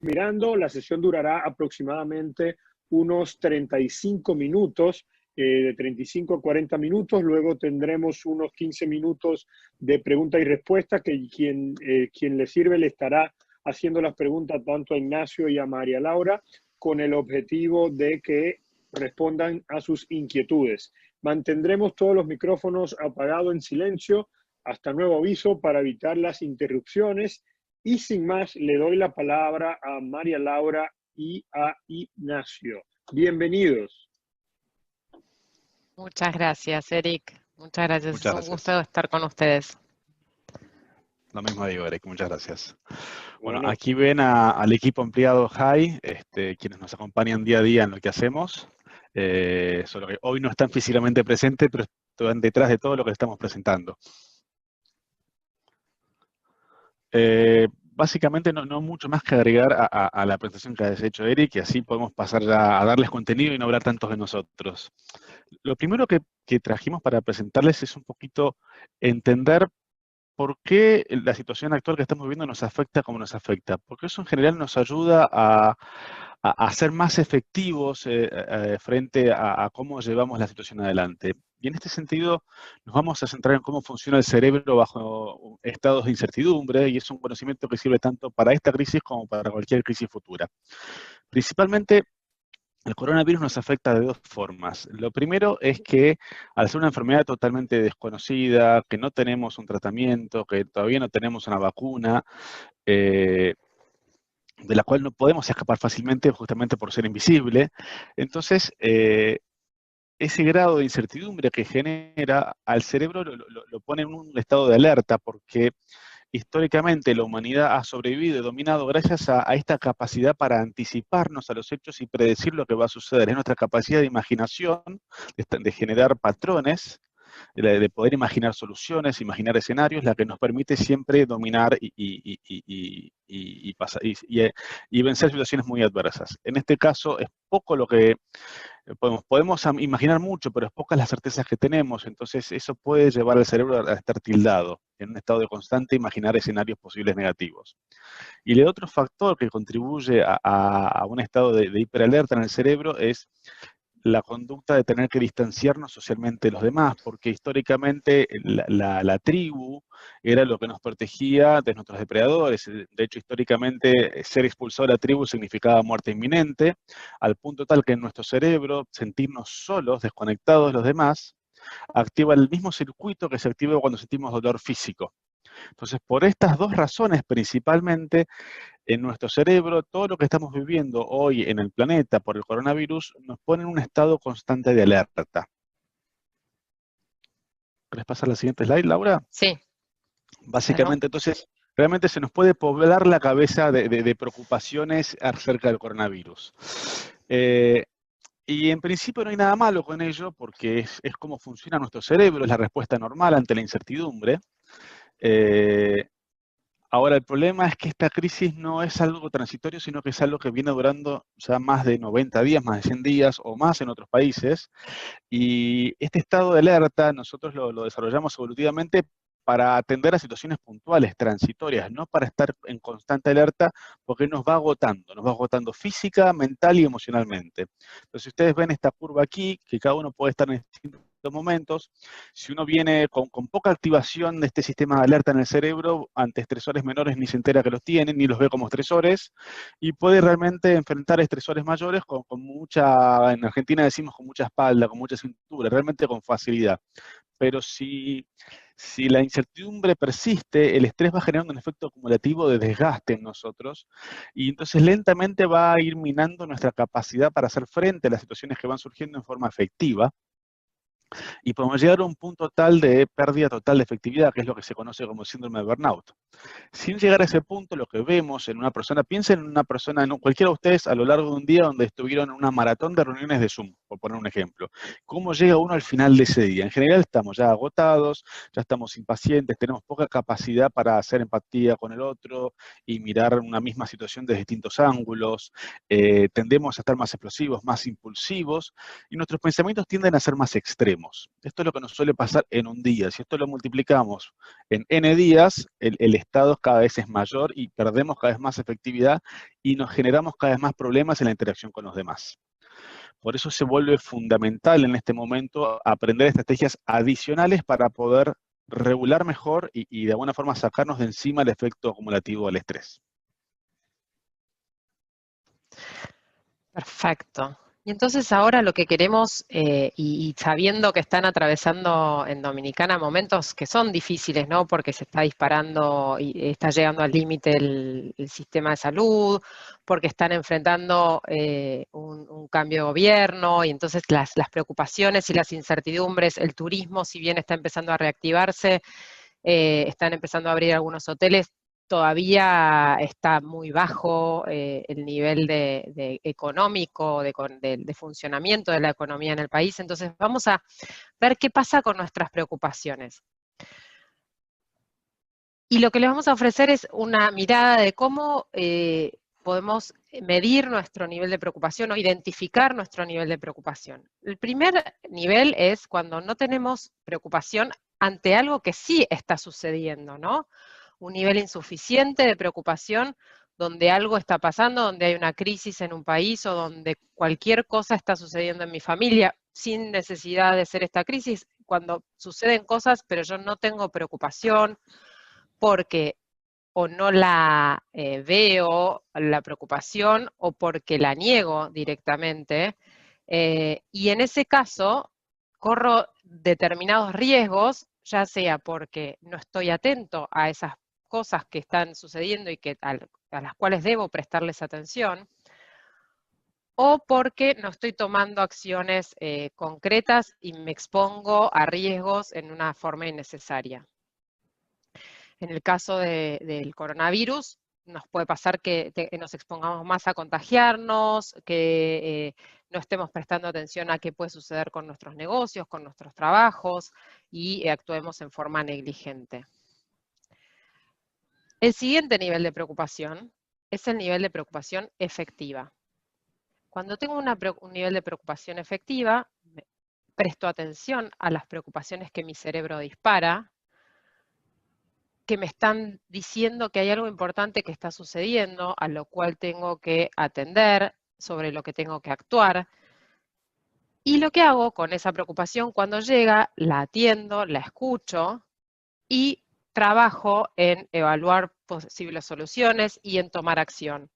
mirando. La sesión durará aproximadamente unos 35 minutos, de 35 a 40 minutos. Luego tendremos unos 15 minutos de pregunta y respuesta, que quien le sirve le estará haciendo las preguntas tanto a Ignacio y a María Laura, con el objetivo de que respondan a sus inquietudes. Mantendremos todos los micrófonos apagados en silencio hasta nuevo aviso para evitar las interrupciones. Y sin más, le doy la palabra a María Laura y a Ignacio. Bienvenidos. Muchas gracias, Eric. Muchas gracias. Muchas Es un gracias. gusto estar con ustedes. Lo mismo digo, Eric, muchas gracias. Bueno, Bueno. aquí ven al equipo empleado HAI, quienes nos acompañan día a día en lo que hacemos. Solo que hoy no están físicamente presentes, pero están detrás de todo lo que estamos presentando. Básicamente no mucho más que agregar a la presentación que ha hecho Eric, y así podemos pasar ya a darles contenido y no hablar tantos de nosotros. Lo primero que trajimos para presentarles es un poquito entender por qué la situación actual que estamos viviendo nos afecta como nos afecta. Porque eso en general nos ayuda a ser más efectivos frente a cómo llevamos la situación adelante. Y en este sentido nos vamos a centrar en cómo funciona el cerebro bajo estados de incertidumbre, y es un conocimiento que sirve tanto para esta crisis como para cualquier crisis futura. Principalmente, el coronavirus nos afecta de dos formas. Lo primero es que, al ser una enfermedad totalmente desconocida, que no tenemos un tratamiento, que todavía no tenemos una vacuna, de la cual no podemos escapar fácilmente justamente por ser invisible, entonces ese grado de incertidumbre que genera al cerebro lo pone en un estado de alerta, porque históricamente la humanidad ha sobrevivido y dominado gracias a esta capacidad para anticiparnos a los hechos y predecir lo que va a suceder. Es nuestra capacidad de imaginación, de generar patrones, de poder imaginar soluciones, imaginar escenarios, la que nos permite siempre dominar y vencer situaciones muy adversas. En este caso es poco lo que podemos imaginar mucho, pero es pocas las certezas que tenemos, entonces eso puede llevar al cerebro a estar tildado, en un estado de constante imaginar escenarios posibles negativos. Y el otro factor que contribuye a un estado de hiperalerta en el cerebro es la conducta de tener que distanciarnos socialmente de los demás, porque históricamente la tribu era lo que nos protegía de nuestros depredadores. De hecho, históricamente ser expulsado de la tribu significaba muerte inminente, al punto tal que en nuestro cerebro sentirnos solos, desconectados de los demás, activa el mismo circuito que se activa cuando sentimos dolor físico. Entonces, por estas dos razones principalmente, en nuestro cerebro, todo lo que estamos viviendo hoy en el planeta por el coronavirus nos pone en un estado constante de alerta. ¿Querés pasar a la siguiente slide, Laura? Sí. Básicamente, entonces, realmente se nos puede poblar la cabeza de preocupaciones acerca del coronavirus. Y en principio no hay nada malo con ello, porque es como funciona nuestro cerebro, es la respuesta normal ante la incertidumbre. Ahora, el problema es que esta crisis no es algo transitorio, sino que es algo que viene durando ya más de 90 días, más de 100 días o más en otros países. Y este estado de alerta nosotros lo desarrollamos evolutivamente para atender a situaciones puntuales, transitorias, no para estar en constante alerta, porque nos va agotando física, mental y emocionalmente. Entonces, si ustedes ven esta curva aquí, que cada uno puede estar en distintos momentos, si uno viene con poca activación de este sistema de alerta en el cerebro, ante estresores menores ni se entera que los tienen, ni los ve como estresores, y puede realmente enfrentar estresores mayores con mucha, en Argentina decimos con mucha espalda, con mucha cintura, realmente con facilidad. Pero si la incertidumbre persiste, el estrés va generando un efecto acumulativo de desgaste en nosotros, y entonces lentamente va a ir minando nuestra capacidad para hacer frente a las situaciones que van surgiendo en forma efectiva, y podemos llegar a un punto tal de pérdida total de efectividad, que es lo que se conoce como síndrome de burnout. Sin llegar a ese punto, lo que vemos en una persona, piensen en una persona, cualquiera de ustedes a lo largo de un día donde estuvieron en una maratón de reuniones de Zoom, por poner un ejemplo. ¿Cómo llega uno al final de ese día? En general estamos ya agotados, ya estamos impacientes, tenemos poca capacidad para hacer empatía con el otro y mirar una misma situación desde distintos ángulos, tendemos a estar más explosivos, más impulsivos, y nuestros pensamientos tienden a ser más extremos. Esto es lo que nos suele pasar en un día. Si esto lo multiplicamos en N días, el estado cada vez es mayor y perdemos cada vez más efectividad y nos generamos cada vez más problemas en la interacción con los demás. Por eso se vuelve fundamental en este momento aprender estrategias adicionales para poder regular mejor y de alguna forma sacarnos de encima el efecto acumulativo del estrés. Perfecto. Y entonces ahora lo que queremos, y sabiendo que están atravesando en Dominicana momentos que son difíciles, ¿no? Porque se está disparando y está llegando al límite el sistema de salud, porque están enfrentando un cambio de gobierno, y entonces las preocupaciones y las incertidumbres, el turismo, si bien está empezando a reactivarse, están empezando a abrir algunos hoteles, todavía está muy bajo el nivel de económico, de funcionamiento de la economía en el país. Entonces vamos a ver qué pasa con nuestras preocupaciones. Y lo que les vamos a ofrecer es una mirada de cómo podemos medir nuestro nivel de preocupación o identificar nuestro nivel de preocupación. El primer nivel es cuando no tenemos preocupación ante algo que sí está sucediendo, ¿no? Un nivel insuficiente de preocupación donde algo está pasando, donde hay una crisis en un país o donde cualquier cosa está sucediendo en mi familia sin necesidad de ser esta crisis, cuando suceden cosas pero yo no tengo preocupación porque o no la veo, la preocupación, o porque la niego directamente. Y en ese caso, corro determinados riesgos, ya sea porque no estoy atento a esas cosas que están sucediendo y a las cuales debo prestarles atención, o porque no estoy tomando acciones concretas y me expongo a riesgos en una forma innecesaria. En el caso del coronavirus, nos puede pasar que nos expongamos más a contagiarnos, que no estemos prestando atención a qué puede suceder con nuestros negocios, con nuestros trabajos, y actuemos en forma negligente. El siguiente nivel de preocupación es el nivel de preocupación efectiva. Cuando tengo un nivel de preocupación efectiva, presto atención a las preocupaciones que mi cerebro dispara, que me están diciendo que hay algo importante que está sucediendo, a lo cual tengo que atender, sobre lo que tengo que actuar. Y lo que hago con esa preocupación cuando llega, la atiendo, la escucho y trabajo en evaluar posibles soluciones y en tomar acción.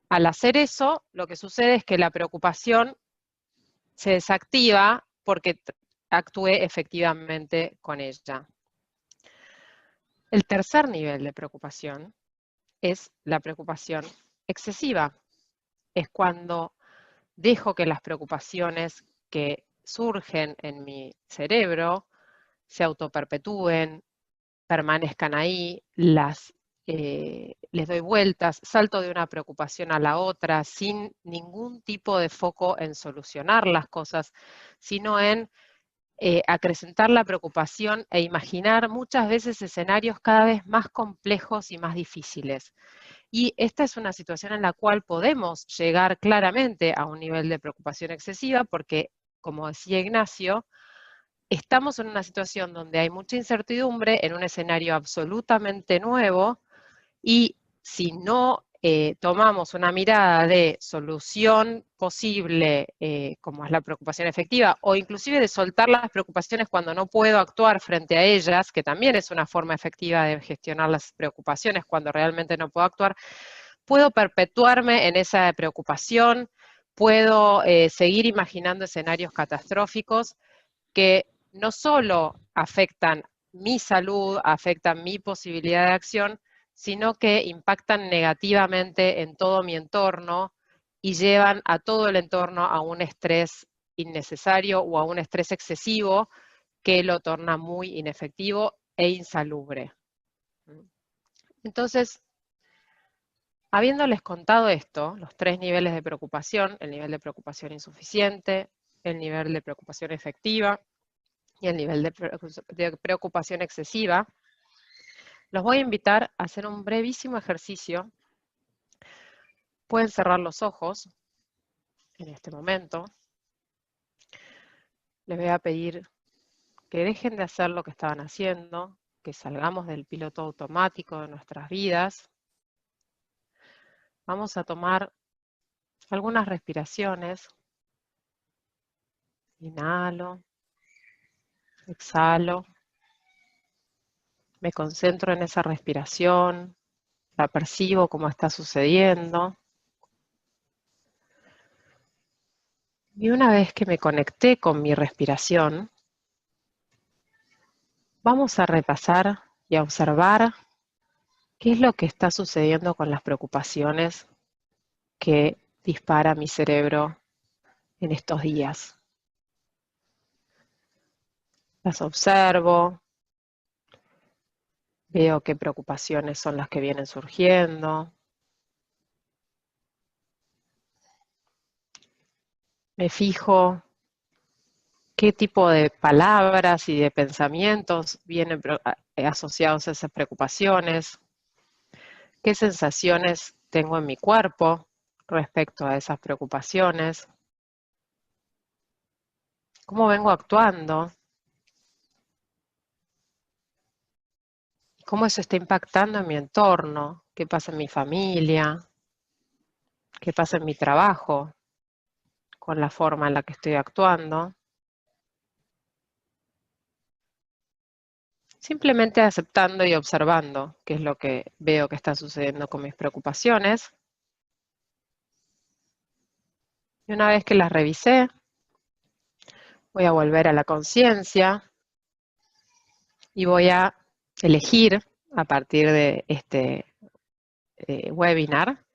Al hacer eso, lo que sucede es que la preocupación se desactiva porque actué efectivamente con ella. El tercer nivel de preocupación es la preocupación excesiva. Es cuando dejo que las preocupaciones que surgen en mi cerebro se autoperpetúen, permanezcan ahí, les doy vueltas, salto de una preocupación a la otra sin ningún tipo de foco en solucionar las cosas, sino en acrecentar la preocupación e imaginar muchas veces escenarios cada vez más complejos y más difíciles. Y esta es una situación en la cual podemos llegar claramente a un nivel de preocupación excesiva porque, como decía Ignacio, estamos en una situación donde hay mucha incertidumbre en un escenario absolutamente nuevo y si no tomamos una mirada de solución posible, como es la preocupación efectiva, o inclusive de soltar las preocupaciones cuando no puedo actuar frente a ellas, que también es una forma efectiva de gestionar las preocupaciones cuando realmente no puedo actuar, puedo perpetuarme en esa preocupación, puedo seguir imaginando escenarios catastróficos que no solo afectan mi salud, afectan mi posibilidad de acción, sino que impactan negativamente en todo mi entorno y llevan a todo el entorno a un estrés innecesario o a un estrés excesivo que lo torna muy inefectivo e insalubre. Entonces, habiéndoles contado esto, los tres niveles de preocupación, el nivel de preocupación insuficiente, el nivel de preocupación efectiva y el nivel de preocupación excesiva, los voy a invitar a hacer un brevísimo ejercicio. Pueden cerrar los ojos en este momento. Les voy a pedir que dejen de hacer lo que estaban haciendo, que salgamos del piloto automático de nuestras vidas. Vamos a tomar algunas respiraciones. Inhalo, exhalo. Me concentro en esa respiración, la percibo como está sucediendo. Y una vez que me conecté con mi respiración, vamos a repasar y a observar qué es lo que está sucediendo con las preocupaciones que dispara mi cerebro en estos días. Las observo, veo qué preocupaciones son las que vienen surgiendo. Me fijo qué tipo de palabras y de pensamientos vienen asociados a esas preocupaciones, qué sensaciones tengo en mi cuerpo respecto a esas preocupaciones, cómo vengo actuando, cómo eso está impactando en mi entorno, qué pasa en mi familia, qué pasa en mi trabajo, con la forma en la que estoy actuando. Simplemente aceptando y observando qué es lo que veo que está sucediendo con mis preocupaciones. Y una vez que las revisé, voy a volver a la conciencia y voy a elegir a partir de este webinar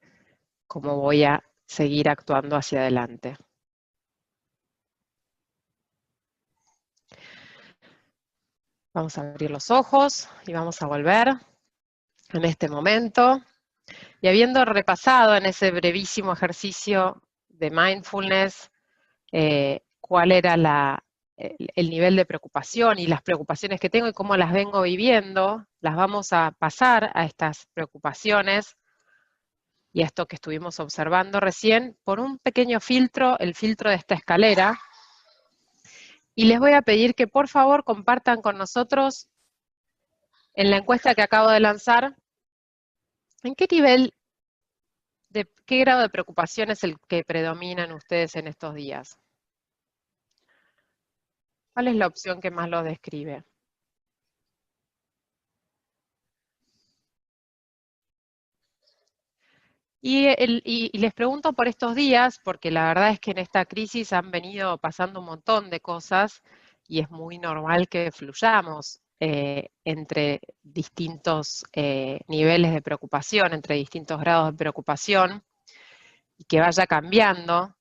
cómo voy a seguir actuando hacia adelante. Vamos a abrir los ojos y vamos a volver en este momento. Y habiendo repasado en ese brevísimo ejercicio de mindfulness cuál era el nivel de preocupación y las preocupaciones que tengo y cómo las vengo viviendo, las vamos a pasar a estas preocupaciones y a esto que estuvimos observando recién por un pequeño filtro, el filtro de esta escalera. Y les voy a pedir que por favor compartan con nosotros en la encuesta que acabo de lanzar, ¿en qué nivel, qué grado de preocupación es el que predomina en ustedes en estos días? ¿Cuál es la opción que más lo describe? Y les pregunto por estos días, porque la verdad es que en esta crisis han venido pasando un montón de cosas y es muy normal que fluyamos entre distintos niveles de preocupación, entre distintos grados de preocupación, y que vaya cambiando.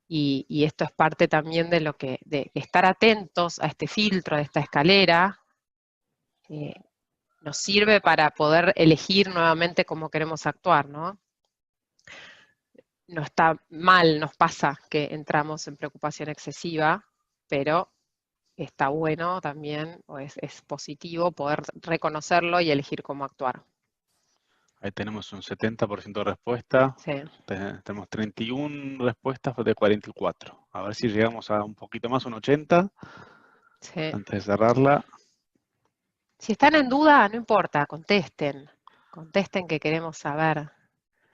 Y esto es parte también de de estar atentos a este filtro, a esta escalera. Nos sirve para poder elegir nuevamente cómo queremos actuar, ¿no? No está mal, nos pasa que entramos en preocupación excesiva, pero está bueno también, o es positivo poder reconocerlo y elegir cómo actuar. Ahí tenemos un 70% de respuesta. Sí. Tenemos 31 respuestas de 44. A ver si llegamos a un poquito más, un 80, Sí. antes de cerrarla. Si están en duda, no importa, contesten. Contesten que queremos saber.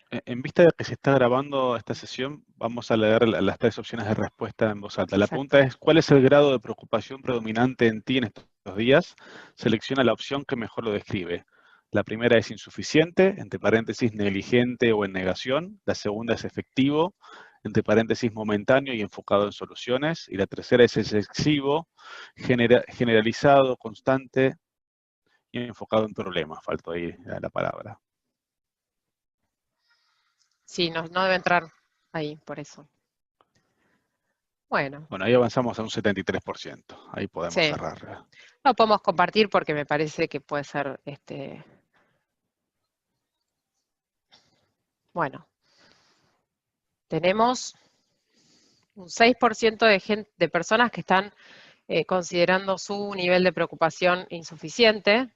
En vista de que se está grabando esta sesión, vamos a leer las 3 opciones de respuesta en voz alta. La pregunta es, ¿cuál es el grado de preocupación predominante en ti en estos días? Selecciona la opción que mejor lo describe. La primera es insuficiente, entre paréntesis negligente o en negación. La segunda es efectivo, entre paréntesis momentáneo y enfocado en soluciones. Y la tercera es excesivo, generalizado, constante y enfocado en problemas. Faltó ahí la palabra. Sí, no debe entrar ahí, por eso. Bueno. Bueno, ahí avanzamos a un 73%. Ahí podemos cerrar. Lo podemos compartir porque me parece que puede ser, bueno. Tenemos Un 6% de personas que están considerando su nivel de preocupación insuficiente.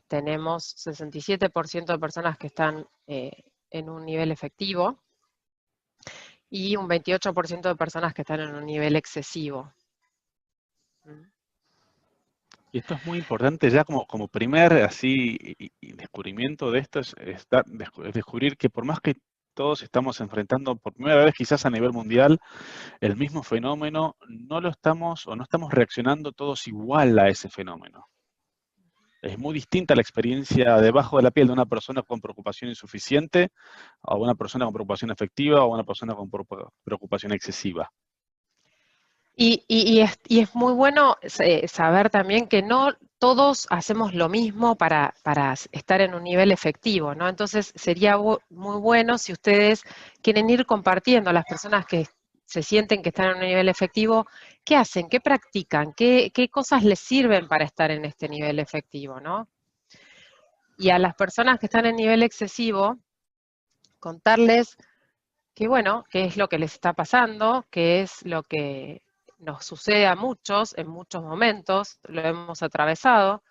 Tenemos 67% de personas que están en un nivel efectivo y un 28% de personas que están en un nivel excesivo. Y esto es muy importante ya como primer así y descubrimiento de esto es descubrir que por más que todos estamos enfrentando por primera vez quizás a nivel mundial el mismo fenómeno, no lo estamos o no estamos reaccionando todos igual a ese fenómeno. Es muy distinta la experiencia debajo de la piel de una persona con preocupación insuficiente a una persona con preocupación efectiva o una persona con preocupación excesiva. Y es muy bueno saber también que no todos hacemos lo mismo para estar en un nivel efectivo, ¿no? Entonces sería muy bueno si ustedes quieren ir compartiendo a las personas que se sienten que están en un nivel efectivo, ¿qué hacen? ¿Qué practican? ¿Qué cosas les sirven para estar en este nivel efectivo, ¿no? Y a las personas que están en nivel excesivo, contarles que bueno, qué es lo que les está pasando, qué es lo que nos sucede a muchos en muchos momentos, lo hemos atravesado,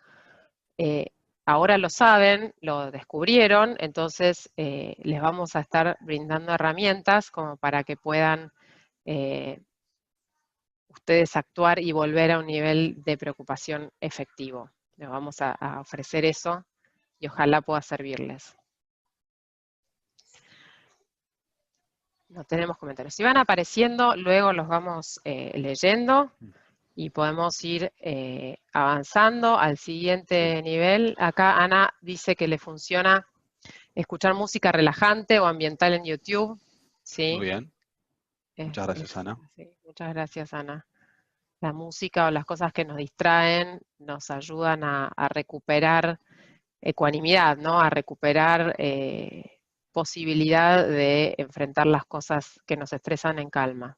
ahora lo saben, lo descubrieron, entonces les vamos a estar brindando herramientas como para que puedan ustedes actuar y volver a un nivel de preocupación efectivo. Les vamos a ofrecer eso y ojalá pueda servirles. No tenemos comentarios. Si van apareciendo, luego los vamos leyendo y podemos ir avanzando al siguiente nivel. Acá Ana dice que le funciona escuchar música relajante o ambiental en YouTube. ¿Sí? Muy bien. Muchas gracias, Ana. Sí, muchas gracias, Ana. La música o las cosas que nos distraen nos ayudan a recuperar ecuanimidad, ¿no? A recuperar posibilidad de enfrentar las cosas que nos estresan en calma.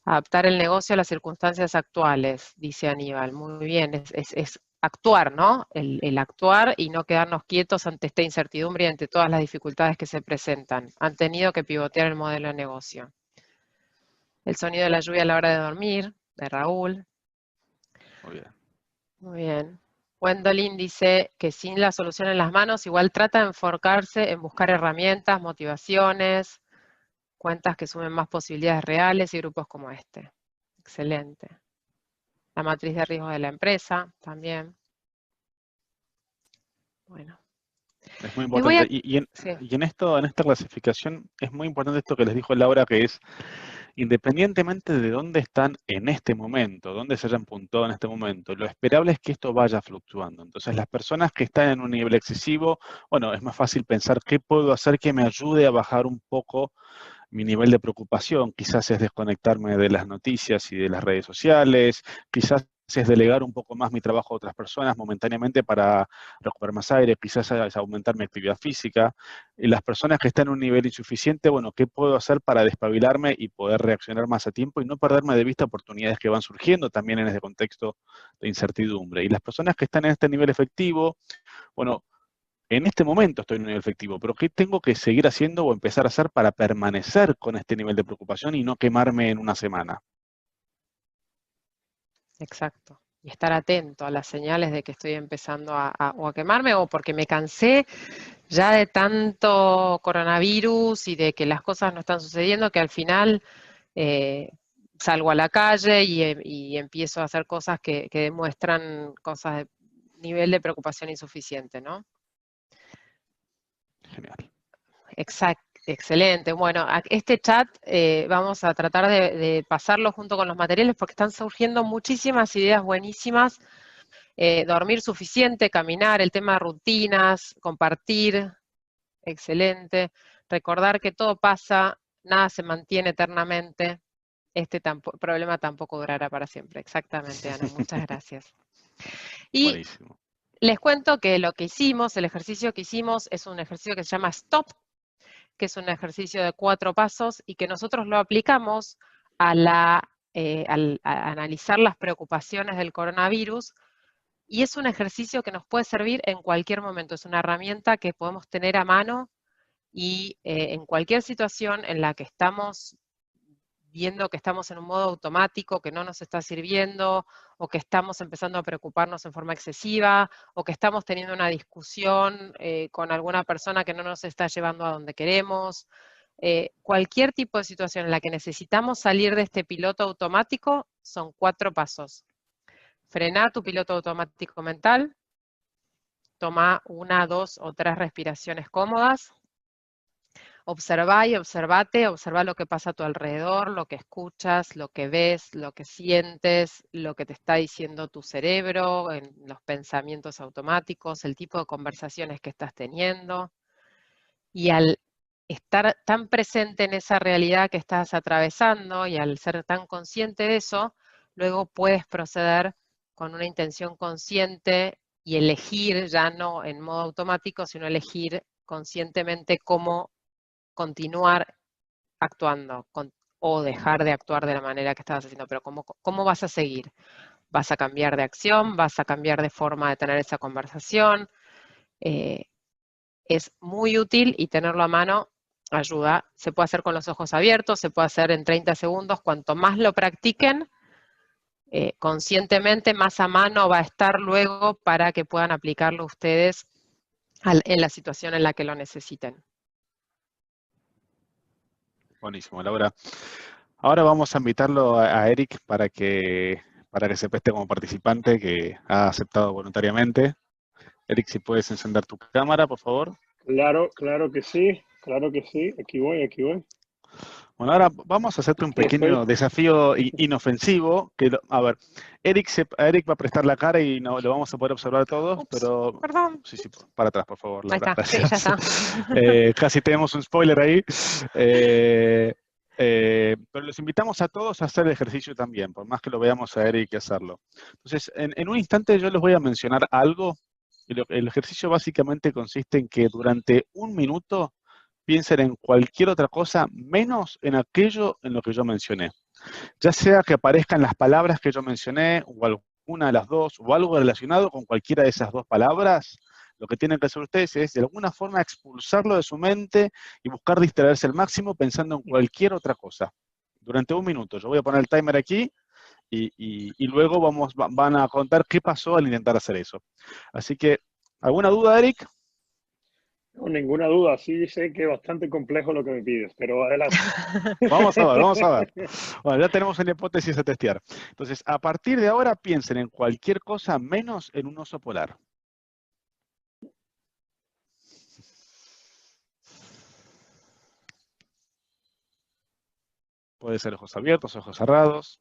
Adaptar el negocio a las circunstancias actuales, dice Aníbal. Muy bien, es actuar, ¿no? El actuar y no quedarnos quietos ante esta incertidumbre y ante todas las dificultades que se presentan. Han tenido que pivotear el modelo de negocio. El sonido de la lluvia a la hora de dormir, de Raúl. Muy bien. Muy bien. Gwendolyn dice que sin la solución en las manos, igual trata de enfocarse en buscar herramientas, motivaciones, cuentas que sumen más posibilidades reales y grupos como este. Excelente. La matriz de riesgo de la empresa también. Bueno. Es muy importante. Y en esta clasificación es muy importante esto que les dijo Laura, que es independientemente de dónde están en este momento, dónde se hayan puntuado en este momento, lo esperable es que esto vaya fluctuando. Entonces, las personas que están en un nivel excesivo, bueno, es más fácil pensar qué puedo hacer que me ayude a bajar un poco mi nivel de preocupación. Quizás es desconectarme de las noticias y de las redes sociales, quizás es delegar un poco más mi trabajo a otras personas momentáneamente para recuperar más aire, quizás es aumentar mi actividad física. Y las personas que están en un nivel insuficiente, bueno, ¿qué puedo hacer para despabilarme y poder reaccionar más a tiempo y no perderme de vista oportunidades que van surgiendo también en ese contexto de incertidumbre? Y las personas que están en este nivel efectivo, bueno, en este momento estoy en un nivel efectivo, pero ¿qué tengo que seguir haciendo o empezar a hacer para permanecer con este nivel de preocupación y no quemarme en una semana? Exacto. Y estar atento a las señales de que estoy empezando o a quemarme o porque me cansé ya de tanto coronavirus y de que las cosas no están sucediendo, que al final salgo a la calle y empiezo a hacer cosas que demuestran cosas de nivel de preocupación insuficiente, ¿no? Genial. Exacto. Excelente. Bueno, este chat vamos a tratar de pasarlo junto con los materiales porque están surgiendo muchísimas ideas buenísimas. Dormir suficiente, caminar, el tema de rutinas, compartir. Excelente. Recordar que todo pasa, nada se mantiene eternamente. Este problema tampoco durará para siempre. Exactamente, Ana. Muchas gracias. Y buenísimo. Les cuento que lo que hicimos, el ejercicio que hicimos, es un ejercicio que se llama STOP, que es un ejercicio de 4 pasos y que nosotros lo aplicamos al analizar las preocupaciones del coronavirus. Y es un ejercicio que nos puede servir en cualquier momento. Es una herramienta que podemos tener a mano y en cualquier situación en la que estamos viendo que estamos en un modo automático que no nos está sirviendo, o que estamos empezando a preocuparnos en forma excesiva, o que estamos teniendo una discusión con alguna persona que no nos está llevando a donde queremos. Cualquier tipo de situación en la que necesitamos salir de este piloto automático son 4 pasos. Frená tu piloto automático mental, toma 1, 2 o 3 respiraciones cómodas, observá y observate, observa lo que pasa a tu alrededor, lo que escuchas, lo que ves, lo que sientes, lo que te está diciendo tu cerebro, en los pensamientos automáticos, el tipo de conversaciones que estás teniendo. Y al estar tan presente en esa realidad que estás atravesando y al ser tan consciente de eso, luego puedes proceder con una intención consciente y elegir, ya no en modo automático, sino elegir conscientemente cómo continuar actuando o dejar de actuar de la manera que estabas haciendo, pero ¿cómo vas a seguir? ¿Vas a cambiar de acción? ¿Vas a cambiar de forma de tener esa conversación? Es muy útil y tenerlo a mano ayuda. Se puede hacer con los ojos abiertos, se puede hacer en 30 segundos. Cuanto más lo practiquen conscientemente, más a mano va a estar luego para que puedan aplicarlo ustedes en la situación en la que lo necesiten. Buenísimo, Laura. Ahora vamos a invitarlo a Eric para que se preste como participante, que ha aceptado voluntariamente. Eric, si puedes encender tu cámara, por favor. Claro, claro que sí, claro que sí. Aquí voy, aquí voy. Bueno, ahora vamos a hacerte un Aquí pequeño estoy. desafío inofensivo. A ver, Eric va a prestar la cara y no lo vamos a poder observar todos, Ups, pero... perdón. Sí, para atrás, por favor, Ahí Laura. está, sí, Gracias. ya está. Casi tenemos un spoiler ahí. Pero los invitamos a todos a hacer el ejercicio también, por más que lo veamos a Eric hacerlo. Entonces, en un instante yo les voy a mencionar algo. El ejercicio básicamente consiste en que durante 1 minuto piensen en cualquier otra cosa menos en aquello en lo que yo mencioné. Ya sea que aparezcan las palabras que yo mencioné, o alguna de las dos, o algo relacionado con cualquiera de esas 2 palabras, lo que tienen que hacer ustedes es de alguna forma expulsarlo de su mente y buscar distraerse al máximo pensando en cualquier otra cosa. Durante 1 minuto. Yo voy a poner el timer aquí y luego van a contar qué pasó al intentar hacer eso. Así que, ¿alguna duda, Eric? No, ninguna duda, sí sé que es bastante complejo lo que me pides, pero adelante. Vamos a ver, vamos a ver. Bueno, ya tenemos una hipótesis a testear. Entonces, a partir de ahora, piensen en cualquier cosa menos en un oso polar. Puede ser ojos abiertos, ojos cerrados.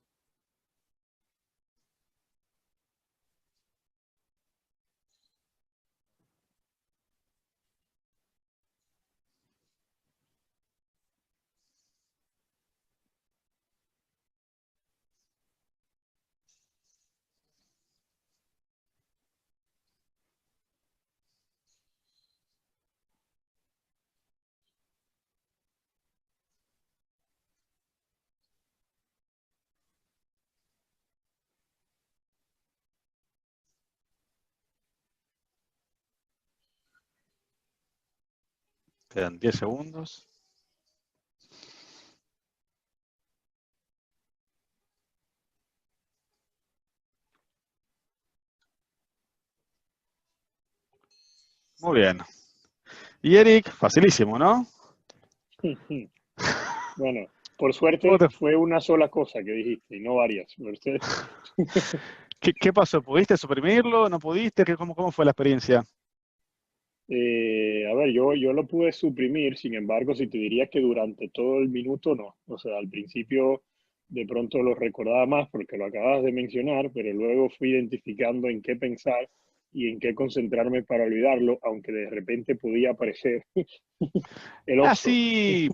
Quedan 10 segundos. Muy bien. Y Eric, facilísimo, ¿no? Bueno, por suerte fue una sola cosa que dijiste y no varias. ¿Qué pasó? ¿Pudiste suprimirlo? ¿No pudiste? ¿Cómo fue la experiencia? A ver, yo lo pude suprimir, sin embargo, si te diría que durante todo el minuto no. O sea, al principio de pronto lo recordaba más porque lo acabas de mencionar, pero luego fui identificando en qué pensar y en qué concentrarme para olvidarlo, aunque de repente podía aparecer el oso. Así,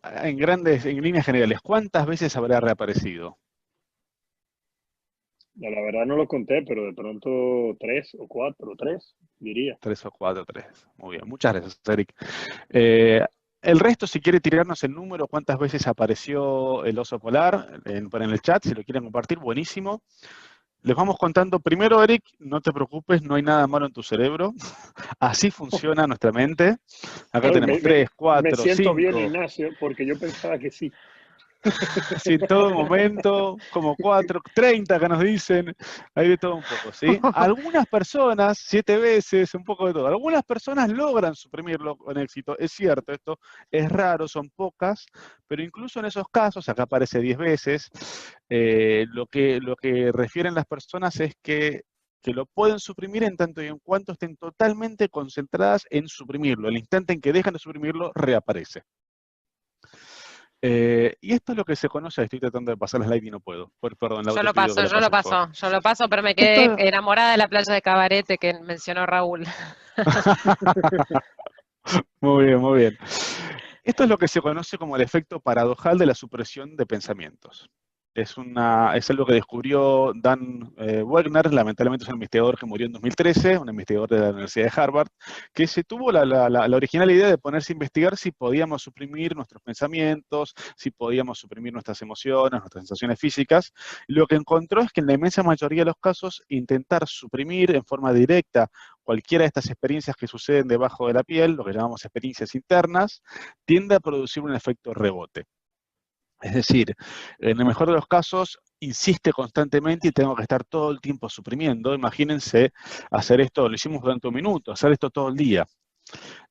en líneas generales, ¿cuántas veces habrá reaparecido? La verdad no lo conté, pero de pronto 3 o 4, 3, diría. 3 o 4, 3. Muy bien, muchas gracias, Eric. El resto, si quiere tirarnos el número, cuántas veces apareció el oso polar en el chat, si lo quieren compartir, buenísimo. Les vamos contando. Primero, Eric, no te preocupes, no hay nada malo en tu cerebro. Así funciona nuestra mente. Acá tenemos 3, 4, me siento bien, 5. Ignacio, porque yo pensaba que sí. Sí, en todo momento, como 4, 30 que nos dicen, hay de todo un poco, ¿sí? Algunas personas, 7 veces, un poco de todo. Algunas personas logran suprimirlo con éxito, es cierto, esto es raro, son pocas, pero incluso en esos casos, acá aparece 10 veces, lo que refieren las personas es que lo pueden suprimir en tanto y en cuanto estén totalmente concentradas en suprimirlo. El instante en que dejan de suprimirlo, reaparece. Y esto es lo que se conoce, estoy tratando de pasar la slide y no puedo. Perdón, Lau, Yo te lo pido que paso, la yo lo pases, por favor. paso, yo lo paso, pero me quedé Esto, enamorada de la playa de Cabarete que mencionó Raúl. muy bien, muy bien. Esto es lo que se conoce como el efecto paradojal de la supresión de pensamientos. Es algo que descubrió Dan Wegner, lamentablemente es un investigador que murió en 2013, un investigador de la Universidad de Harvard, que se tuvo la original idea de ponerse a investigar si podíamos suprimir nuestros pensamientos, si podíamos suprimir nuestras emociones, nuestras sensaciones físicas. Lo que encontró es que en la inmensa mayoría de los casos, intentar suprimir en forma directa cualquiera de estas experiencias que suceden debajo de la piel, lo que llamamos experiencias internas, tiende a producir un efecto rebote. Es decir, en el mejor de los casos, insiste constantemente y tengo que estar todo el tiempo suprimiendo. Imagínense hacer esto, lo hicimos durante un minuto, hacer esto todo el día.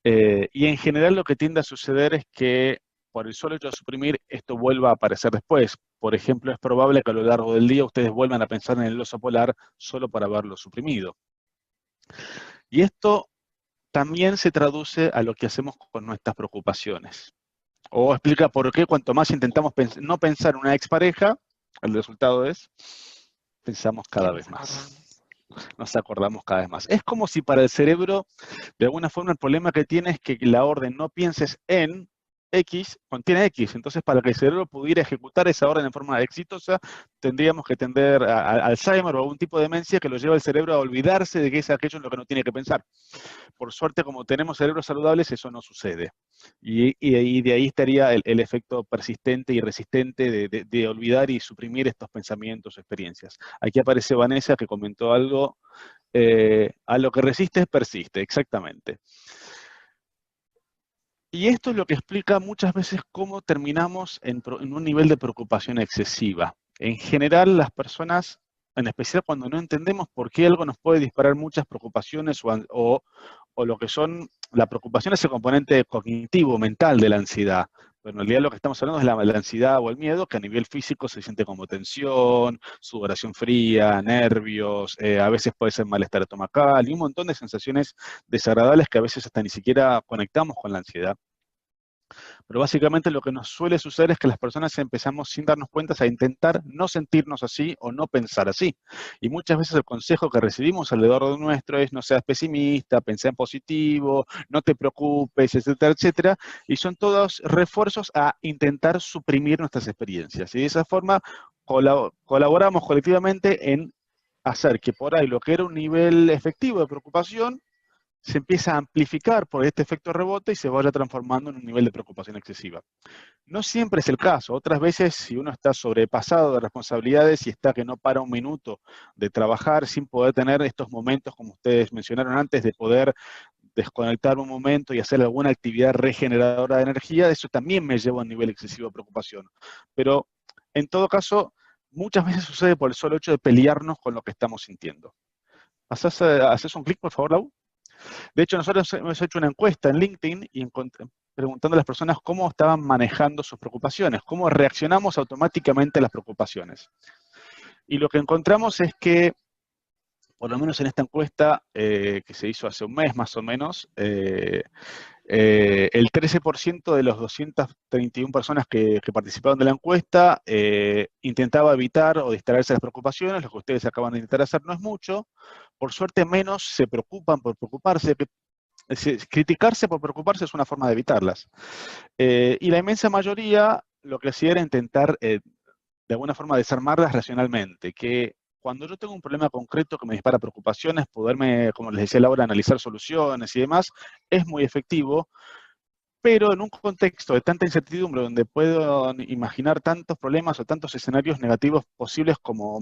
Y en general lo que tiende a suceder es que por el solo hecho de suprimir, esto vuelva a aparecer después. Por ejemplo, es probable que a lo largo del día ustedes vuelvan a pensar en el oso polar solo por haberlo suprimido. Y esto también se traduce a lo que hacemos con nuestras preocupaciones. O explica por qué cuanto más intentamos no pensar en una expareja, el resultado es, pensamos Que cada nos vez más. acordamos. Nos acordamos cada vez más. Es como si para el cerebro, de alguna forma, el problema que tiene es que la orden no pienses en X, contiene X. Entonces, para que el cerebro pudiera ejecutar esa orden en forma exitosa, tendríamos que tender a Alzheimer o algún tipo de demencia que lo lleva al cerebro a olvidarse de que es aquello en lo que no tiene que pensar. Por suerte, como tenemos cerebros saludables, eso no sucede. Y de ahí estaría el efecto persistente y resistente de olvidar y suprimir estos pensamientos o experiencias. Aquí aparece Vanessa que comentó algo, a lo que resistes persiste, exactamente. Y esto es lo que explica muchas veces cómo terminamos en un nivel de preocupación excesiva. En general, las personas, en especial cuando no entendemos por qué algo nos puede disparar muchas preocupaciones o lo que son, la preocupación es el componente cognitivo, mental de la ansiedad. Pero en realidad lo que estamos hablando es la ansiedad o el miedo, que a nivel físico se siente como tensión, sudoración fría, nervios, a veces puede ser malestar estomacal y un montón de sensaciones desagradables que a veces hasta ni siquiera conectamos con la ansiedad. Pero básicamente lo que nos suele suceder es que las personas empezamos sin darnos cuenta a intentar no sentirnos así o no pensar así. Y muchas veces el consejo que recibimos alrededor de nuestro es no seas pesimista, pensá en positivo, no te preocupes, etcétera, etcétera. Y son todos refuerzos a intentar suprimir nuestras experiencias. Y de esa forma colaboramos colectivamente en hacer que por ahí lo que era un nivel efectivo de preocupación se empieza a amplificar por este efecto rebote y se vaya transformando en un nivel de preocupación excesiva. No siempre es el caso. Otras veces, si uno está sobrepasado de responsabilidades y está que no para un minuto de trabajar sin poder tener estos momentos, como ustedes mencionaron antes, de poder desconectar un momento y hacer alguna actividad regeneradora de energía, eso también me lleva a un nivel excesivo de preocupación. Pero, en todo caso, muchas veces sucede por el solo hecho de pelearnos con lo que estamos sintiendo. ¿Haces un clic, por favor, Lau? De hecho, nosotros hemos hecho una encuesta en LinkedIn y preguntando a las personas cómo estaban manejando sus preocupaciones, cómo reaccionamos automáticamente a las preocupaciones. Y lo que encontramos es que, por lo menos en esta encuesta que se hizo hace un mes más o menos, el 13% de los 231 personas que participaron de la encuesta intentaba evitar o distraerse de las preocupaciones. Lo que ustedes acaban de intentar hacer no es mucho. Por suerte, menos se preocupan por preocuparse. Es decir, criticarse por preocuparse es una forma de evitarlas. Y la inmensa mayoría lo que hacía era intentar, de alguna forma, desarmarlas racionalmente, que cuando yo tengo un problema concreto que me dispara preocupaciones, poderme, como les decía Laura, analizar soluciones y demás, es muy efectivo, pero en un contexto de tanta incertidumbre, donde puedo imaginar tantos problemas o tantos escenarios negativos posibles como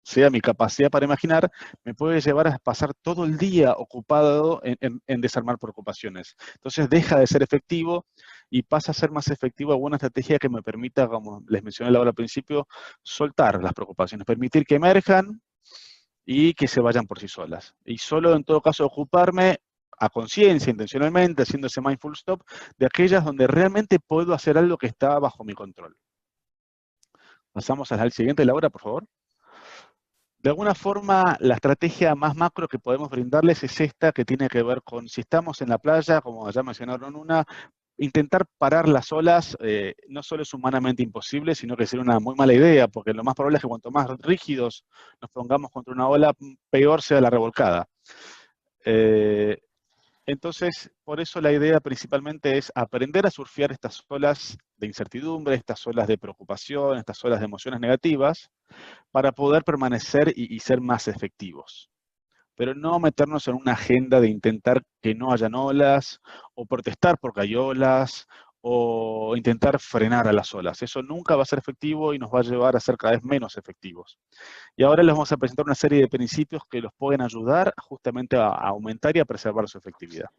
sea mi capacidad para imaginar, me puede llevar a pasar todo el día ocupado en desarmar preocupaciones. Entonces deja de ser efectivo y pasa a ser más efectivo alguna estrategia que me permita, como les mencioné ahora al principio, soltar las preocupaciones, permitir que emerjan y que se vayan por sí solas. Y solo en todo caso ocuparme a conciencia, intencionalmente, haciendo ese mindful stop, de aquellas donde realmente puedo hacer algo que está bajo mi control. Pasamos al siguiente, Laura, por favor. De alguna forma, la estrategia más macro que podemos brindarles es esta, que tiene que ver con, si estamos en la playa, como ya mencionaron intentar parar las olas no solo es humanamente imposible, sino que sería una muy mala idea, porque lo más probable es que cuanto más rígidos nos pongamos contra una ola, peor sea la revolcada. Entonces, por eso la idea principalmente es aprender a surfear estas olas de incertidumbre, estas olas de preocupación, estas olas de emociones negativas, para poder permanecer y ser más efectivos. Pero no meternos en una agenda de intentar que no hayan olas, o protestar porque hay olas, o intentar frenar a las olas. Eso nunca va a ser efectivo y nos va a llevar a ser cada vez menos efectivos. Y ahora les vamos a presentar una serie de principios que los pueden ayudar justamente a aumentar y a preservar su efectividad.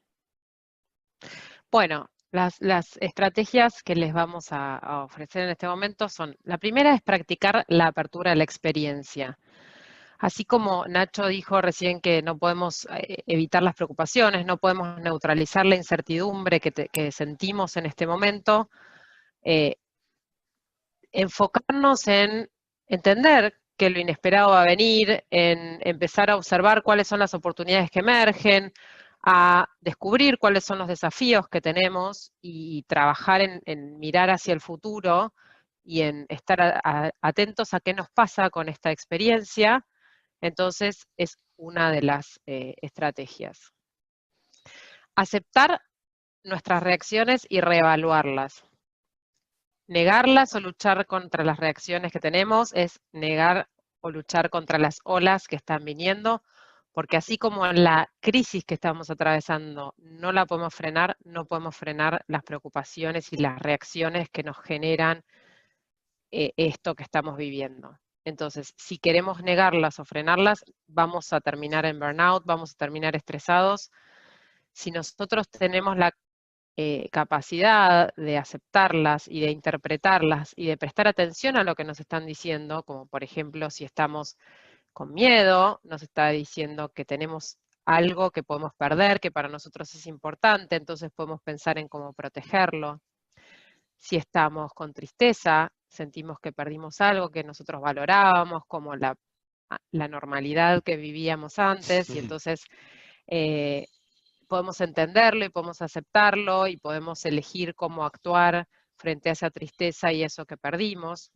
Bueno, las estrategias que les vamos a ofrecer en este momento son, la primera es practicar la apertura de la experiencia. Así como Nacho dijo recién que no podemos evitar las preocupaciones, no podemos neutralizar la incertidumbre que sentimos en este momento, enfocarnos en entender que lo inesperado va a venir, en empezar a observar cuáles son las oportunidades que emergen, a descubrir cuáles son los desafíos que tenemos y trabajar en mirar hacia el futuro y en estar atentos a qué nos pasa con esta experiencia. Entonces, es una de las estrategias. Aceptar nuestras reacciones y reevaluarlas. Negarlas o luchar contra las reacciones que tenemos es negar o luchar contra las olas que están viniendo, porque así como la crisis que estamos atravesando no la podemos frenar, no podemos frenar las preocupaciones y las reacciones que nos generan esto que estamos viviendo. Entonces, si queremos negarlas o frenarlas, vamos a terminar en burnout, vamos a terminar estresados. Si nosotros tenemos la capacidad de aceptarlas y de interpretarlas y de prestar atención a lo que nos están diciendo, como por ejemplo si estamos con miedo, nos está diciendo que tenemos algo que podemos perder, que para nosotros es importante, entonces podemos pensar en cómo protegerlo. Si estamos con tristeza, sentimos que perdimos algo que nosotros valorábamos, como la normalidad que vivíamos antes, y entonces podemos entenderlo y podemos aceptarlo y podemos elegir cómo actuar frente a esa tristeza y eso que perdimos,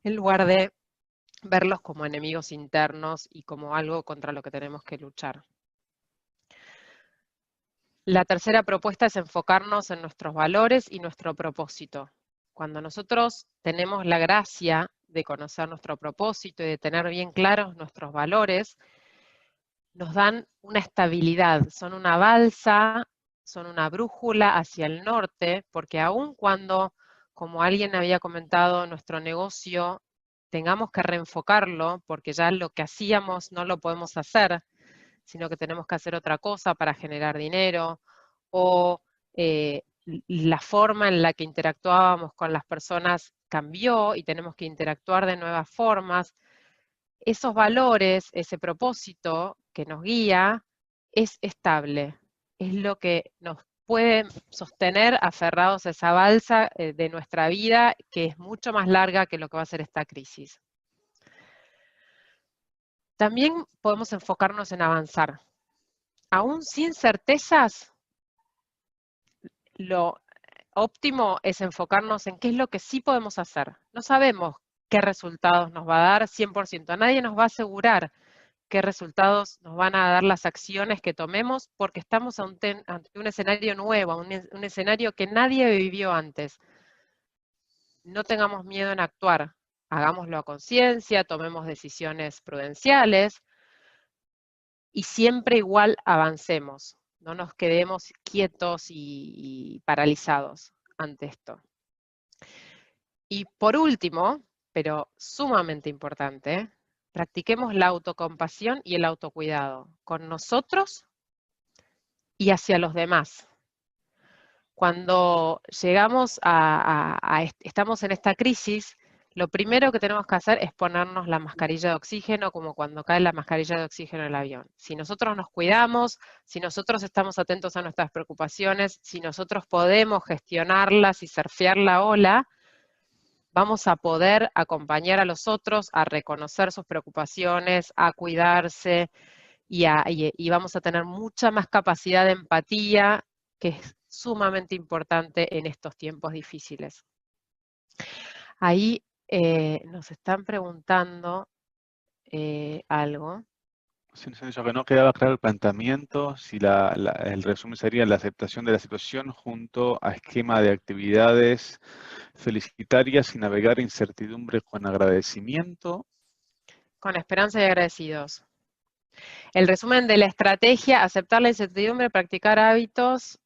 en lugar de verlos como enemigos internos y como algo contra lo que tenemos que luchar. La tercera propuesta es enfocarnos en nuestros valores y nuestro propósito. Cuando nosotros tenemos la gracia de conocer nuestro propósito y de tener bien claros nuestros valores, nos dan una estabilidad, son una balsa, son una brújula hacia el norte, porque aun cuando, como alguien había comentado, nuestro negocio tengamos que reenfocarlo, porque ya lo que hacíamos no lo podemos hacer, sino que tenemos que hacer otra cosa para generar dinero, o la forma en la que interactuábamos con las personas cambió y tenemos que interactuar de nuevas formas. Esos valores, ese propósito que nos guía, es estable, es lo que nos puede sostener aferrados a esa balsa de nuestra vida, que es mucho más larga que lo que va a ser esta crisis. También podemos enfocarnos en avanzar. Aún sin certezas, lo óptimo es enfocarnos en qué es lo que sí podemos hacer. No sabemos qué resultados nos va a dar 100%. A nadie nos va a asegurar qué resultados nos van a dar las acciones que tomemos, porque estamos ante un escenario nuevo, un escenario que nadie vivió antes. No tengamos miedo en actuar, hagámoslo a conciencia, tomemos decisiones prudenciales y siempre igual avancemos, no nos quedemos quietos y paralizados ante esto. Y por último, pero sumamente importante, practiquemos la autocompasión y el autocuidado con nosotros y hacia los demás. Cuando llegamos estamos en esta crisis, lo primero que tenemos que hacer es ponernos la mascarilla de oxígeno, como cuando cae la mascarilla de oxígeno en el avión. Si nosotros nos cuidamos, si nosotros estamos atentos a nuestras preocupaciones, si nosotros podemos gestionarlas y surfear la ola, vamos a poder acompañar a los otros a reconocer sus preocupaciones, a cuidarse y vamos a tener mucha más capacidad de empatía, que es sumamente importante en estos tiempos difíciles. Ahí nos están preguntando algo. Sí, eso que no quedaba claro el planteamiento, si el resumen sería la aceptación de la situación junto a esquema de actividades felicitarias y navegar incertidumbre con agradecimiento. Con esperanza y agradecidos. El resumen de la estrategia: aceptar la incertidumbre, practicar hábitos,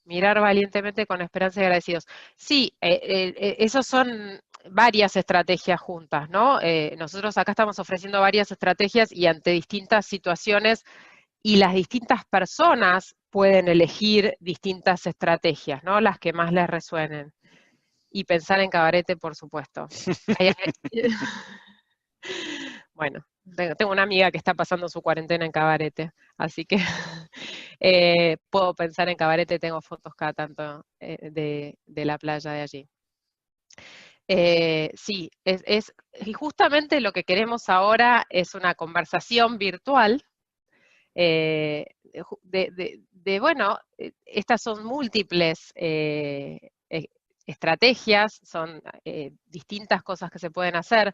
mirar valientemente con esperanza y agradecidos. Sí, esos son varias estrategias juntas, ¿no? Nosotros acá estamos ofreciendo varias estrategias y ante distintas situaciones, y las distintas personas pueden elegir distintas estrategias, ¿no? Las que más les resuenen. Y pensar en Cabarete, por supuesto. Bueno, tengo una amiga que está pasando su cuarentena en Cabarete, así que puedo pensar en Cabarete, tengo fotos cada tanto de la playa de allí. Sí, y justamente lo que queremos ahora es una conversación virtual bueno, estas son múltiples estrategias, son distintas cosas que se pueden hacer.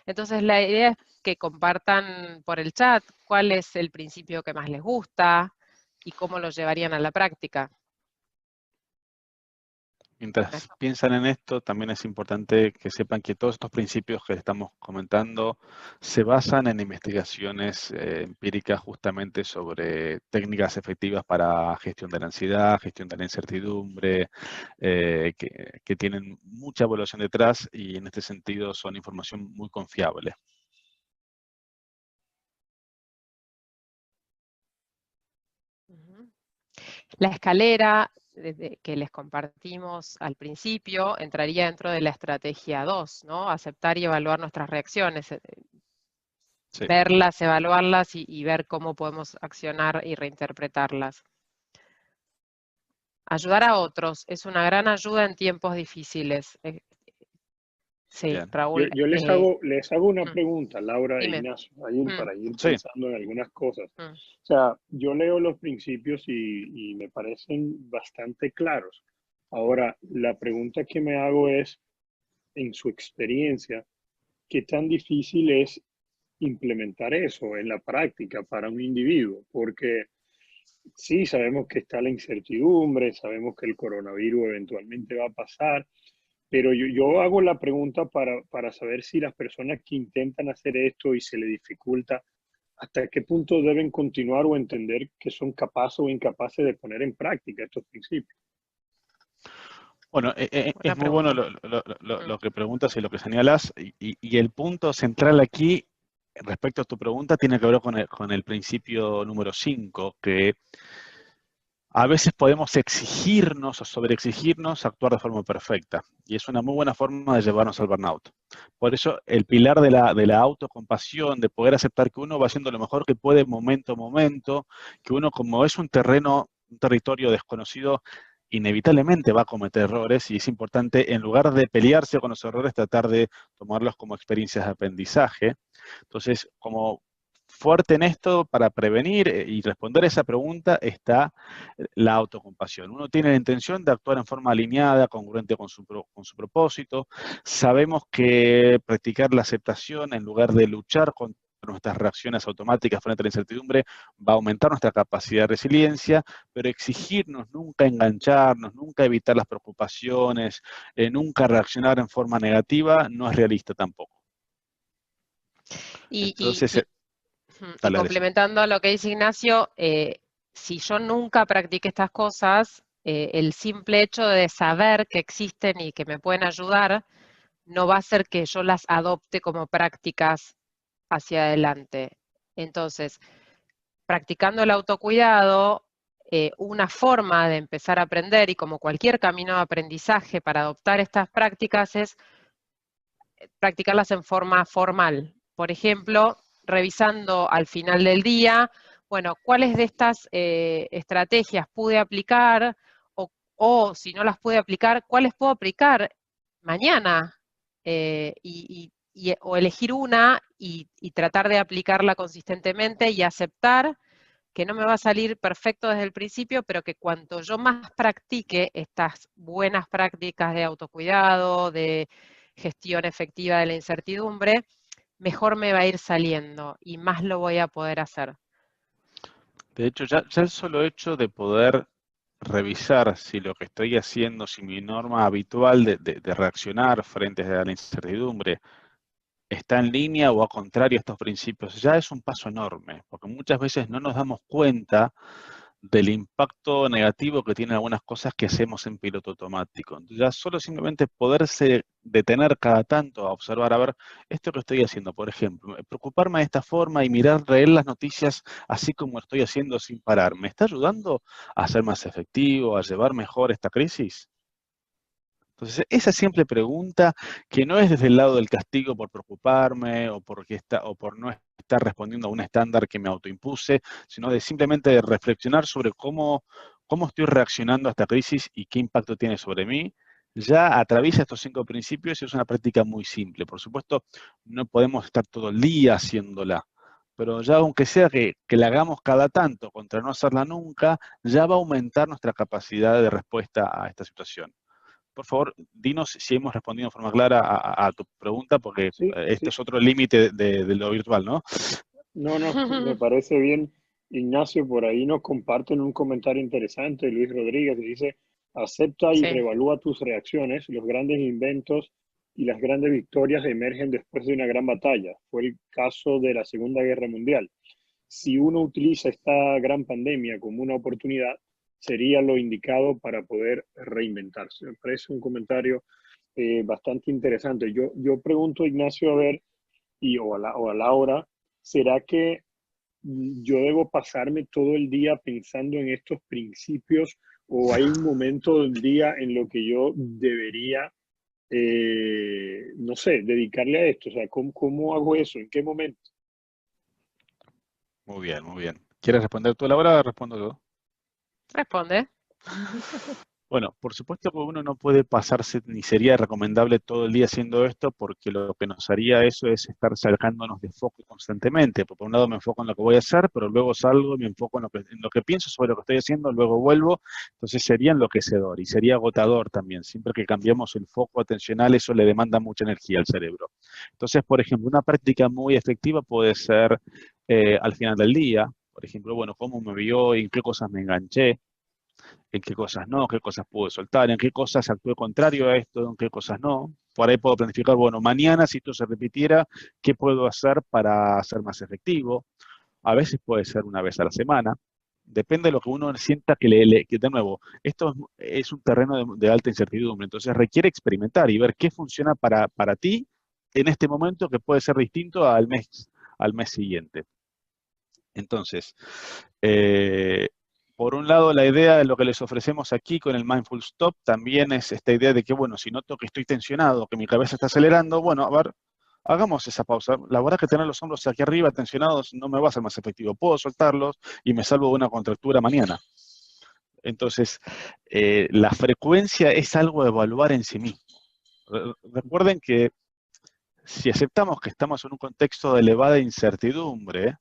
Entonces la idea es que compartan por el chat cuál es el principio que más les gusta y cómo lo llevarían a la práctica. Mientras piensan en esto, también es importante que sepan que todos estos principios que estamos comentando se basan en investigaciones empíricas justamente sobre técnicas efectivas para gestión de la ansiedad, gestión de la incertidumbre, que tienen mucha evaluación detrás y en este sentido son información muy confiable. La escalera que les compartimos al principio entraría dentro de la estrategia 2, ¿no? Aceptar y evaluar nuestras reacciones, Sí. Verlas, evaluarlas y ver cómo podemos accionar y reinterpretarlas. Ayudar a otros es una gran ayuda en tiempos difíciles. Sí, Bien. Raúl. Yo les hago una pregunta, Laura e Dime. Ignacio, para ir Sí. pensando en algunas cosas. O sea, yo leo los principios y me parecen bastante claros. Ahora, la pregunta que me hago es, en su experiencia, ¿qué tan difícil es implementar eso en la práctica para un individuo? Porque sí, sabemos que está la incertidumbre, sabemos que el coronavirus eventualmente va a pasar, pero yo hago la pregunta para saber si las personas que intentan hacer esto y se les dificulta, hasta qué punto deben continuar o entender que son capaces o incapaces de poner en práctica estos principios. Bueno, es muy bueno lo que preguntas y lo que señalas, y el punto central aquí respecto a tu pregunta tiene que ver con el principio número 5, que a veces podemos exigirnos o sobreexigirnos actuar de forma perfecta, y es una muy buena forma de llevarnos al burnout. Por eso el pilar de la autocompasión, de poder aceptar que uno va haciendo lo mejor que puede momento a momento, que uno, como es un territorio desconocido, inevitablemente va a cometer errores, y es importante, en lugar de pelearse con los errores, tratar de tomarlos como experiencias de aprendizaje. Entonces, como fuerte en esto, para prevenir y responder a esa pregunta, está la autocompasión. Uno tiene la intención de actuar en forma alineada, congruente con su propósito. Sabemos que practicar la aceptación en lugar de luchar contra nuestras reacciones automáticas frente a la incertidumbre va a aumentar nuestra capacidad de resiliencia, pero exigirnos nunca engancharnos, nunca evitar las preocupaciones, nunca reaccionar en forma negativa, no es realista tampoco. Entonces, y complementando a lo que dice Ignacio, si yo nunca practiqué estas cosas, el simple hecho de saber que existen y que me pueden ayudar, no va a ser que yo las adopte como prácticas hacia adelante. Entonces, practicando el autocuidado, una forma de empezar a aprender, y como cualquier camino de aprendizaje para adoptar estas prácticas, es practicarlas en forma formal. Por ejemplo, revisando al final del día, bueno, ¿cuáles de estas estrategias pude aplicar? O si no las pude aplicar, ¿cuáles puedo aplicar mañana? O elegir una y tratar de aplicarla consistentemente y aceptar que no me va a salir perfecto desde el principio, pero que cuanto yo más practique estas buenas prácticas de autocuidado, de gestión efectiva de la incertidumbre, mejor me va a ir saliendo y más lo voy a poder hacer. De hecho, ya el solo hecho de poder revisar si lo que estoy haciendo, si mi norma habitual de reaccionar frente a la incertidumbre está en línea o a contrario a estos principios, ya es un paso enorme, porque muchas veces no nos damos cuenta del impacto negativo que tienen algunas cosas que hacemos en piloto automático. Entonces, ya solo simplemente poderse detener cada tanto a observar, a ver, esto que estoy haciendo, por ejemplo, preocuparme de esta forma y leer las noticias así como estoy haciendo sin parar, ¿me está ayudando a ser más efectivo, a llevar mejor esta crisis? Entonces, esa simple pregunta, que no es desde el lado del castigo por preocuparme o por no estar respondiendo a un estándar que me autoimpuse, sino de simplemente reflexionar sobre cómo estoy reaccionando a esta crisis y qué impacto tiene sobre mí, ya atraviesa estos 5 principios y es una práctica muy simple. Por supuesto, no podemos estar todo el día haciéndola, pero ya aunque sea que la hagamos cada tanto contra no hacerla nunca, ya va a aumentar nuestra capacidad de respuesta a esta situación. Por favor, dinos si hemos respondido de forma clara a tu pregunta, porque Sí, este sí. es otro límite de lo virtual, ¿no? No, no, me parece bien. Ignacio, por ahí nos comparten un comentario interesante. Luis Rodríguez dice, acepta y Sí. reevalúa tus reacciones. Los grandes inventos y las grandes victorias emergen después de una gran batalla. Fue el caso de la Segunda Guerra Mundial. Si uno utiliza esta gran pandemia como una oportunidad, sería lo indicado para poder reinventarse. Me parece un comentario bastante interesante. Yo pregunto, Ignacio, a ver, o a Laura, ¿será que yo debo pasarme todo el día pensando en estos principios o hay un momento del día en lo que yo debería, no sé, dedicarle a esto? O sea, ¿cómo hago eso? ¿En qué momento? Muy bien, muy bien. ¿Quieres responder tú, Laura, o respondo yo? Responde. Bueno, por supuesto que uno no puede pasarse, ni sería recomendable todo el día haciendo esto, porque lo que nos haría eso es estar sacándonos de foco constantemente. Por un lado me enfoco en lo que voy a hacer, pero luego salgo y me enfoco en lo que pienso sobre lo que estoy haciendo, luego vuelvo. Entonces sería enloquecedor y sería agotador también. Siempre que cambiamos el foco atencional, eso le demanda mucha energía al cerebro. Entonces, por ejemplo, una práctica muy efectiva puede ser al final del día, por ejemplo, bueno, cómo me vio, en qué cosas me enganché, en qué cosas no, qué cosas pude soltar, en qué cosas actué contrario a esto, en qué cosas no. Por ahí puedo planificar, bueno, mañana si esto se repitiera, ¿qué puedo hacer para ser más efectivo? A veces puede ser una vez a la semana. Depende de lo que uno sienta que de nuevo, esto es un terreno de alta incertidumbre, entonces requiere experimentar y ver qué funciona para ti en este momento que puede ser distinto al mes siguiente. Entonces, eh, por un lado, la idea de lo que les ofrecemos aquí con el Mindful Stop también es esta idea de que, bueno, si noto que estoy tensionado, que mi cabeza está acelerando, bueno, a ver, hagamos esa pausa. La verdad es que tener los hombros aquí arriba tensionados no me va a ser más efectivo. Puedo soltarlos y me salvo de una contractura mañana. Entonces, la frecuencia es algo a evaluar en sí mismo. Recuerden que si aceptamos que estamos en un contexto de elevada incertidumbre,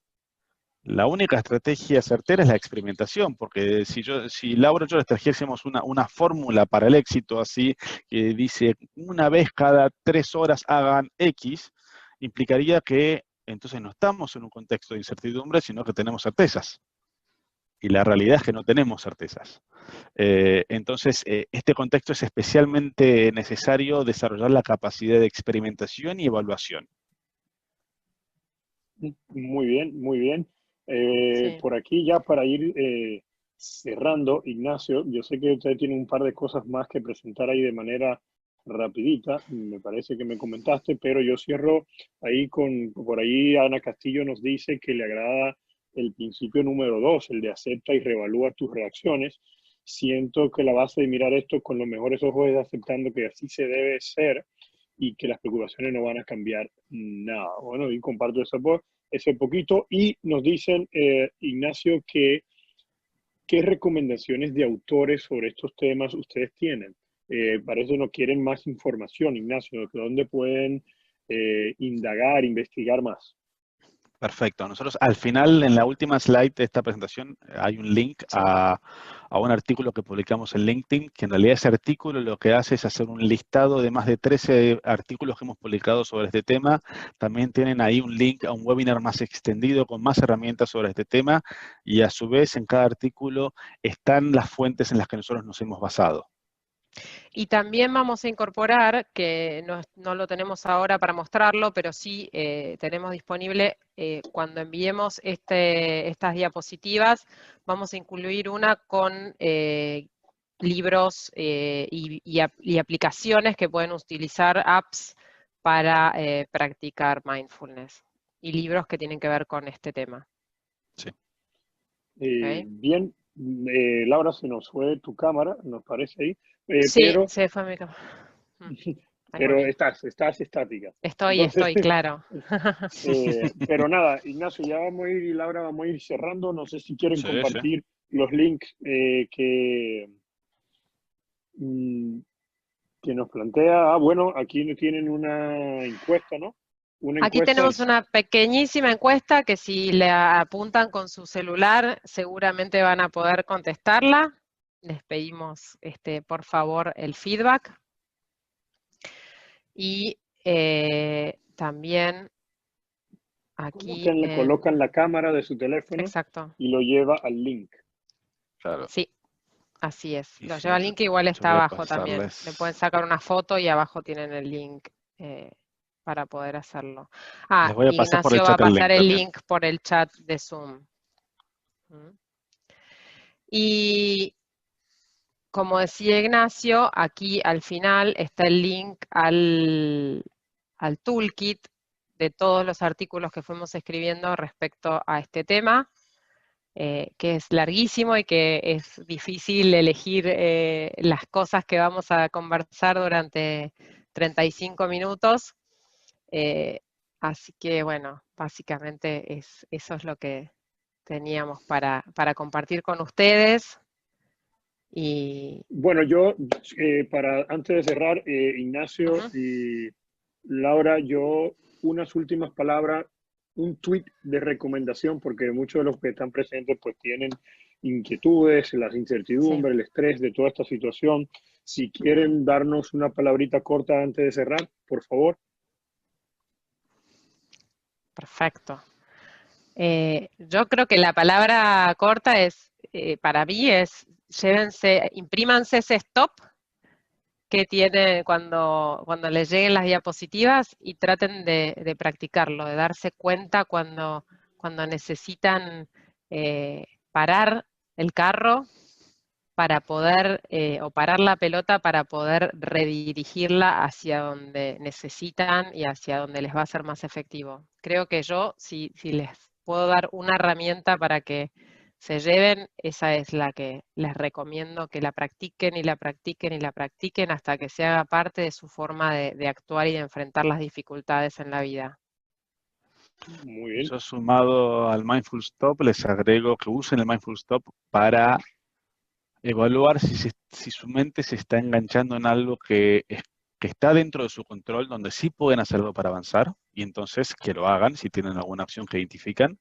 la única estrategia certera es la experimentación, porque si Laura y yo les trajésemos una fórmula para el éxito así, que dice una vez cada 3 horas hagan X, implicaría que entonces no estamos en un contexto de incertidumbre, sino que tenemos certezas. Y la realidad es que no tenemos certezas. Entonces, este contexto es especialmente necesario desarrollar la capacidad de experimentación y evaluación. Muy bien, muy bien. Sí. Por aquí ya para ir cerrando, Ignacio, yo sé que usted tiene un par de cosas más que presentar ahí de manera rapidita, me parece que me comentaste, pero yo cierro ahí por ahí Ana Castillo nos dice que le agrada el principio número 2, el de acepta y reevalúa tus reacciones. Siento que la base de mirar esto con los mejores ojos es aceptando que así se debe ser y que las preocupaciones no van a cambiar nada. Bueno, y comparto ese poquito. Y nos dicen, Ignacio, que ¿qué recomendaciones de autores sobre estos temas ustedes tienen? Para eso no quieren más información, Ignacio, ¿dónde pueden indagar, investigar más? Perfecto. Nosotros al final, en la última slide de esta presentación, hay un link a un artículo que publicamos en LinkedIn, que en realidad ese artículo lo que hace es hacer un listado de más de 13 artículos que hemos publicado sobre este tema. También tienen ahí un link a un webinar más extendido con más herramientas sobre este tema y a su vez en cada artículo están las fuentes en las que nosotros nos hemos basado. Y también vamos a incorporar, que no lo tenemos ahora para mostrarlo, pero sí tenemos disponible cuando enviemos estas diapositivas, vamos a incluir una con libros y aplicaciones que pueden utilizar, apps para practicar mindfulness, y libros que tienen que ver con este tema. Sí. ¿Okay? Bien, Laura, se nos fue tu cámara, nos parece ahí. Sí, pero se fue mi cámara. Ahí pero volví. estás estática. Estoy, Entonces, claro. pero nada, Ignacio, ya vamos a ir y Laura vamos a ir cerrando. No sé si quieren Sí, sí. compartir los links que nos plantea. Ah, bueno, aquí tienen una encuesta, ¿no? Una Aquí encuesta. tenemos una pequeñísima encuesta que si le apuntan con su celular seguramente van a poder contestarla. Les pedimos, por favor, el feedback. Y también aquí Colocan la cámara de su teléfono exacto. y lo lleva al link. Claro. Sí, así es. Y Lo si lleva no, el link, igual yo está voy a abajo también. Le pasarles. pueden sacar una foto y abajo tienen el link para poder hacerlo. Les voy a pasar por el Ignacio va a chat el pasar link el también. link por el chat de Zoom. Y como decía Ignacio, aquí al final está el link al toolkit de todos los artículos que fuimos escribiendo respecto a este tema, que es larguísimo y que es difícil elegir las cosas que vamos a conversar durante 35 minutos. Así que bueno, básicamente eso es lo que teníamos para compartir con ustedes. Y Bueno, yo, antes de cerrar, Ignacio y Laura, yo unas últimas palabras, un tweet de recomendación, porque muchos de los que están presentes pues tienen inquietudes, las sí. incertidumbres, el estrés de toda esta situación. Si quieren darnos una palabrita corta antes de cerrar, por favor. Perfecto. Yo creo que la palabra corta es, para mí es, imprímanse ese stop que tiene cuando les lleguen las diapositivas y traten de practicarlo, de darse cuenta cuando necesitan parar el carro para poder, o parar la pelota para poder redirigirla hacia donde necesitan y hacia donde les va a ser más efectivo. Creo que yo, si les puedo dar una herramienta para que se lleven, esa es la que les recomiendo que la practiquen y la practiquen y la practiquen hasta que se haga parte de su forma de actuar y de enfrentar las dificultades en la vida. Muy Y bien. yo sumado al Mindful Stop, les agrego que usen el Mindful Stop para evaluar si su mente se está enganchando en algo que está dentro de su control, donde sí pueden hacerlo para avanzar, y entonces que lo hagan si tienen alguna opción que identifican,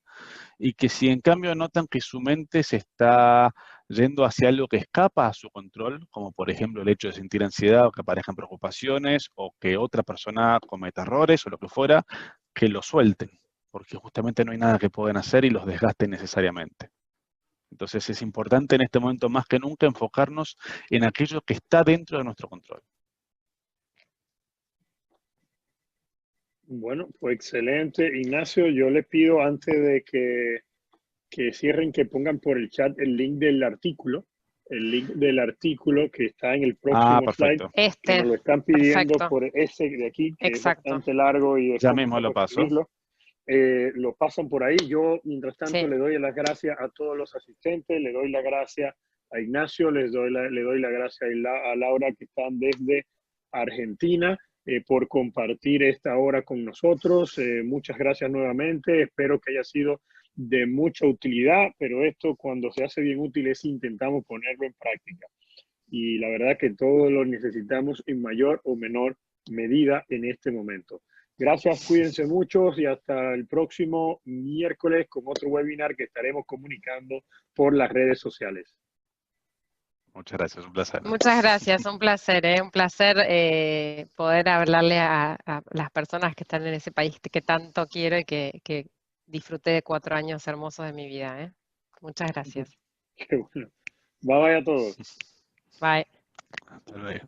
y que si en cambio notan que su mente se está yendo hacia algo que escapa a su control, como por ejemplo el hecho de sentir ansiedad o que aparezcan preocupaciones o que otra persona cometa errores o lo que fuera, que lo suelten, porque justamente no hay nada que pueden hacer y los desgasten necesariamente. Entonces es importante en este momento más que nunca enfocarnos en aquello que está dentro de nuestro control. Bueno, pues excelente. Ignacio, yo le pido antes de que cierren, que pongan por el chat el link del artículo el link del artículo que está en el próximo slide, perfecto. que nos lo están pidiendo perfecto. por ese de aquí, que Exacto. es bastante largo y es Ya mismo lo paso. escribirlo. Lo pasan por ahí. Yo, mientras tanto, Sí. le doy las gracias a todos los asistentes, le doy las gracias a Ignacio, le doy la gracia a Laura, que están desde Argentina, por compartir esta hora con nosotros. Muchas gracias nuevamente. Espero que haya sido de mucha utilidad, pero esto, cuando se hace bien útil, es intentamos ponerlo en práctica. Y la verdad que todos lo necesitamos en mayor o menor medida en este momento. Gracias, cuídense mucho y hasta el próximo miércoles con otro webinar que estaremos comunicando por las redes sociales. Muchas gracias, un placer. Muchas gracias, un placer poder hablarle a las personas que están en ese país que tanto quiero y que disfruté de 4 años hermosos de mi vida. Muchas gracias. Qué bueno. Bye bye a todos. Bye. Hasta luego.